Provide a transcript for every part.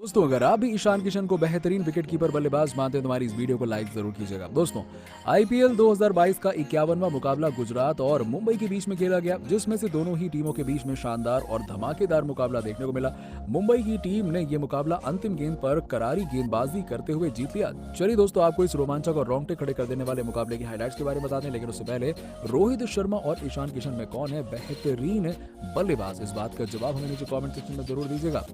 दोस्तों, अगर आप भी ईशान किशन को बेहतरीन विकेटकीपर बल्लेबाज मानते हैं तो हमारी इस वीडियो को लाइक जरूर कीजिएगा। दोस्तों, आईपीएल 2022 का 51वां मुकाबला गुजरात और मुंबई के बीच में खेला गया, जिसमें से दोनों ही टीमों के बीच में शानदार और धमाकेदार मुकाबला देखने को मिला। मुंबई की टीम ने यह मुकाबला अंतिम गेंद पर करारी गेंदबाजी करते हुए जीत लिया। चलिए दोस्तों, आपको इस रोमांचक और रोंगटे खड़े कर देने वाले मुकाबले की हाईलाइट्स के बारे में बताते हैं, लेकिन उससे पहले रोहित शर्मा और ईशान किशन में कौन है बेहतरीन बल्लेबाज, इस बात का जवाब हमें नीचे कमेंट सेक्शन में जरूर दीजिएगा।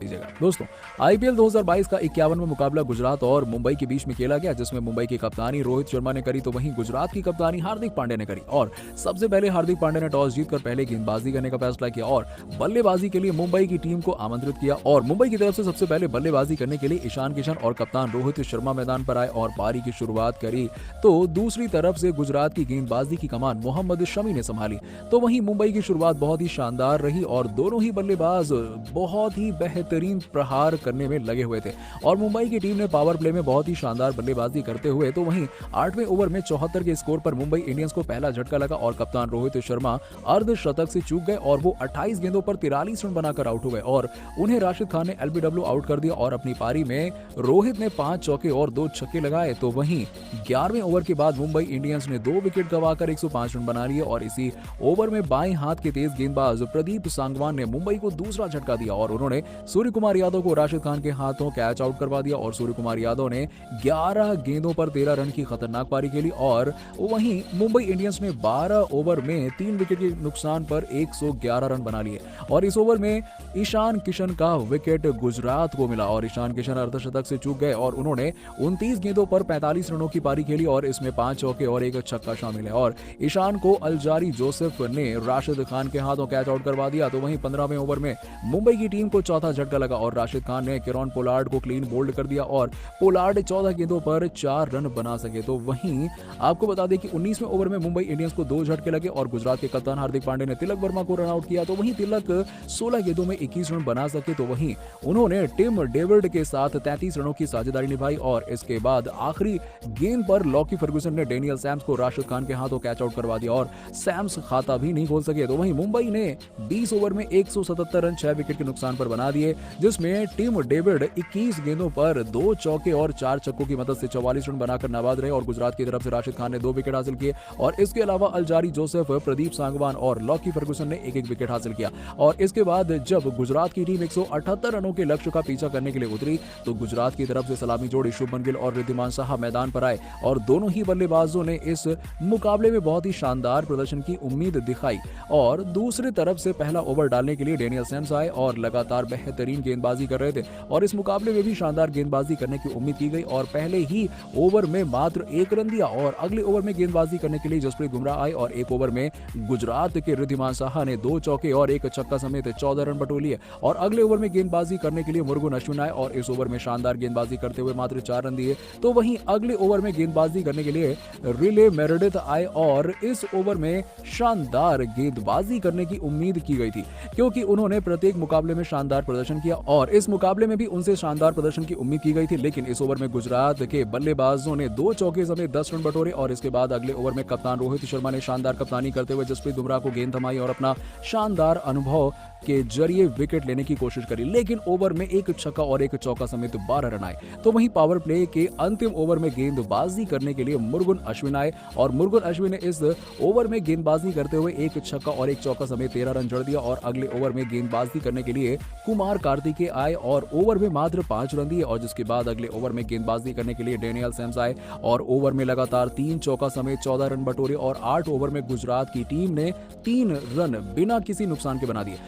दोस्तों, आईपीएल 2022 का 51वां मुकाबला गुजरात और मुंबई के बीच में खेला गया, जिसमें मुंबई की कप्तानी रोहित शर्मा ने करी तो वहीं गुजरात की कप्तानी हार्दिक पांड्या ने करी। और सबसे पहले हार्दिक पांड्या ने टॉस जीतकर पहले गेंदबाजी करने का फैसला किया और बल्लेबाजी के लिए मुंबई की टीम को आमंत्रित किया। और मुंबई की तरफ से सबसे पहले बल्लेबाजी करने के लिए ईशान किशन और कप्तान रोहित शर्मा मैदान पर आए और पारी की शुरुआत करी, तो दूसरी तरफ से गुजरात की गेंदबाजी की कमान मोहम्मद शमी ने संभाली। तो वहीं मुंबई की शुरुआत बहुत ही शानदार रही और दोनों ही बल्लेबाज बहुत ही बेहतरीन प्रहार करने में लगे हुए थे और मुंबई की टीम ने पावर प्ले में बहुत ही शानदार बल्लेबाजी करते हुए तो वहीं 8वें ओवर में 74 के स्कोर पर मुंबई इंडियंस को पहला झटका लगा और कप्तान रोहित शर्मा अर्धशतक से चूक गए और वो 28 गेंदों पर 43 रन बनाकर आउट हो गए और उन्हें राशिद खान ने एलबीडब्ल्यू आउट कर दिया। और अपनी पारी में रोहित ने 5 चौके और 2 छक्के लगाए। तो वहीं 11वें ओवर के बाद मुंबई इंडियंस ने 2 विकेट गंवाकर 105 रन बना लिए और इसी ओवर में बाएं हाथ के तेज गेंदबाज प्रदीप सांगवान ने मुंबई को दूसरा झटका दिया और उन्होंने सूर्य कुमार यादव को राशिद खान के हाथों कैच आउट करवा दिया और सूर्य कुमार यादव ने 11 गेंदों पर 13 रन की खतरनाक पारी खेली। और वहीं मुंबई इंडियंस ने 12 ओवर में 3 विकेट के नुकसान पर 111 रन बना लिए और इस ओवर में ईशान किशन का विकेट गुजरात को मिला और ईशान किशन अर्धशतक से चूक गए और उन्होंने 29 गेंदों पर 45 रनों की पारी खेली और इसमें 5 चौके और 1 छक्का शामिल है और ईशान को अलजारी जोसेफ ने राशिद खान के हाथों कैच आउट करवा दिया। तो वहीं 15वें ओवर में मुंबई की टीम को चौथा झटका लगा और राशिद खान ने किरण पोलार्ड को क्लीन बोल्ड कर दिया और पोलार्ड 14 गेंदों पर 4 रन बना सके। तो वहीं आपको बता दें कि 19वें ओवर में मुंबई इंडियंस को 2 झटके लगे और गुजरात के कप्तान हार्दिक पांड्या ने तिलक वर्मा को रन आउट किया। तो वहीं तिलक 16 गेंदों में 21 रन बना सके। तो वहीं उन्होंने टिम डेविड के साथ 33 रनों की साझेदारी निभाई और इसके बाद आखिरी गेंद पर लॉकी फर्गुसन ने डेनियल सैम्स को राशिद खान के हाथों कैच आउट करवा दिया और सैम्स खाता भी नहीं खोल सके। तो वहीं मुंबई ने 20 ओवर में 177 रन 6 विकेट के नुकसान पर बना दिए, जिसमें टिम डेविड 21 गेंदों पर 2 चौके और 4 छक्कों की मदद से 44 रन बनाकर नाबाद रहे और गुजरात की तरफ से राशिद खान ने 2 विकेट हासिल किए और इसके अलावा अलजारी जोसेफ, प्रदीप सांगवान और लॉकी फर्गुसन ने एक विकेट हासिल किया। और इसके बाद जब गुजरात की टीम 178 रनों के लक्ष्य का पीछा करने के लिए उतरी तो गुजरात की तरफ से सलामी जोड़ी शुभमन गिल और रिद्धिमान साहा मैदान पर आए और दोनों ही बल्लेबाजों ने इस मुकाबले में बहुत ही शानदार प्रदर्शन की उम्मीद दिखाई। और दूसरी तरफ से पहला ओवर डालने के लिए डेनियल सैम्स आए और लगातार बेहतरीन गेंदबाजी कर रहे थे और इस मुकाबले में भी शानदार गेंदबाजी करने की उम्मीद की गई और पहले ही ओवर में मात्र 1 रन दिया और अगले ओवर में गेंदबाजी करने के लिए जसप्रीत बुमराह आए और एक ओवर में गुजरात के रिद्धिमान साहा ने 2 चौके और 1 छक्का समेत 14 रन बटोर लिए और अगले ओवर में गेंदबाजी करने के लिए मुरुगन अश्विन आए और इस ओवर में शानदार गेंदबाजी करते हुए मात्र 4 रन दिए। तो वहीं अगले ओवर में गेंदबाजी करने के लिए रिले मेरेडिथ आए और इस ओवर में शानदार गेंदबाजी करने की उम्मीद की गई थी क्योंकि उन्होंने प्रत्येक मुकाबले में शानदार प्रदर्शन किया और इस मुकाबले में भी उनसे शानदार प्रदर्शन की उम्मीद की गई थी। लेकिन इस ओवर में गुजरात के बल्लेबाजों ने 2 चौके समेत 10 रन बटोरे और इसके बाद अगले ओवर में कप्तान रोहित शर्मा ने शानदार कप्तानी करते हुए जसप्रीत बुमराह को गेंद थमाई और अपना शानदार अनुभव के जरिए विकेट लेने की कोशिश करी, लेकिन ओवर में 1 छक्का और 1 चौका समेत 12 रन आए। तो वहीं पावर प्ले के अंतिम ओवर में गेंदबाजी करने के लिए मुरुगन अश्विन आए और मुरुगन अश्विन ने इस ओवर में गेंदबाजी करते हुए 1 छक्का और 1 चौका समेत 13 रन जड़ दिया और अगले ओवर में गेंदबाजी करने के लिए कुमार कार्तिकेय आए और ओवर में मात्र 5 रन दिए और जिसके बाद अगले ओवर में गेंदबाजी करने के लिए डेनियल सैम्स आए और ओवर में लगातार 3 चौका समेत 14 रन बटोरे और 8 ओवर में गुजरात की टीम ने 3 रन बिना किसी नुकसान के बना दिए।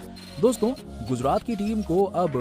दोस्तों, गुजरात की टीम को अब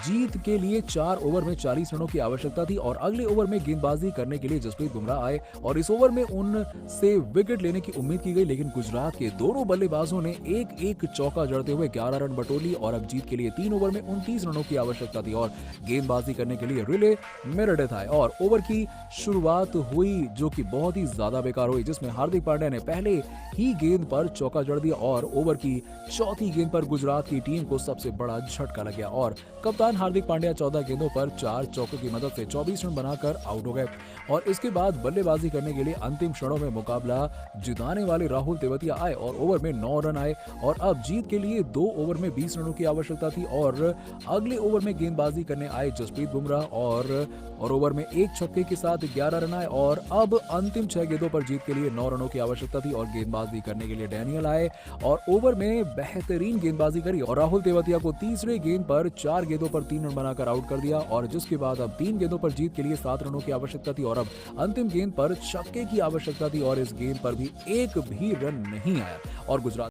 जीत के लिए 4 ओवर में 40 रनों की आवश्यकता थी और अगले ओवर में गेंदबाजी करने के लिए जसप्रीत बुमराह आए और इस ओवर में उनसे विकेट लेने की उम्मीद की गई, लेकिन गुजरात के दोनों बल्लेबाजों ने एक चौका जड़ते हुए 11 रन बटोर लिए और अब जीत के लिए 3 ओवर में 29 रनों की आवश्यकता थी और गेंदबाजी करने के लिए रिले मेरेडिथ आए और ओवर की शुरुआत हुई जो कि बहुत ही ज्यादा बेकार हुई, जिसमें हार्दिक पांड्या ने पहले ही गेंद पर चौका जड़ दिया और ओवर की चौथी गेंद पर गुजरात की टीम को सबसे बड़ा झटका लग गया और कप्तान हार्दिक पांड्या 14 गेंदों पर 4 चौकों की मदद से 24 रन बनाकर आउट हो गए और इसके बाद बल्लेबाजी करने के लिए अंतिम क्षणों में मुकाबला जिताने वाले राहुल तेवतिया आए और ओवर में 9 रन आए और अब जीत के लिए 2 ओवर में 20 रनों की आवश्यकता थी और अगले ओवर में गेंदबाजी गेंदबाजी करने आए जसप्रीत बुमराह और ओवर में एक छक्के के साथ 11 रन आए और अब अंतिम 6 गेंदों पर जीत के लिए 9 रनों की आवश्यकता थी और गेंदबाजी करने के लिए डैनियल आए और ओवर में बेहतरीन गेंदबाजी करी और राहुल तेवतिया को तीसरे गेंद पर 4 गेंदों पर 3 रन बनाकर आउट कर दिया और जिसके बाद अब 3 गेंदों पर जीत के लिए 7 रनों की आवश्यकता थी और अब अंतिम गेंद पर छक्के की आवश्यकता थी और इस गेंद पर भी एक भी रन नहीं आया और गुजरात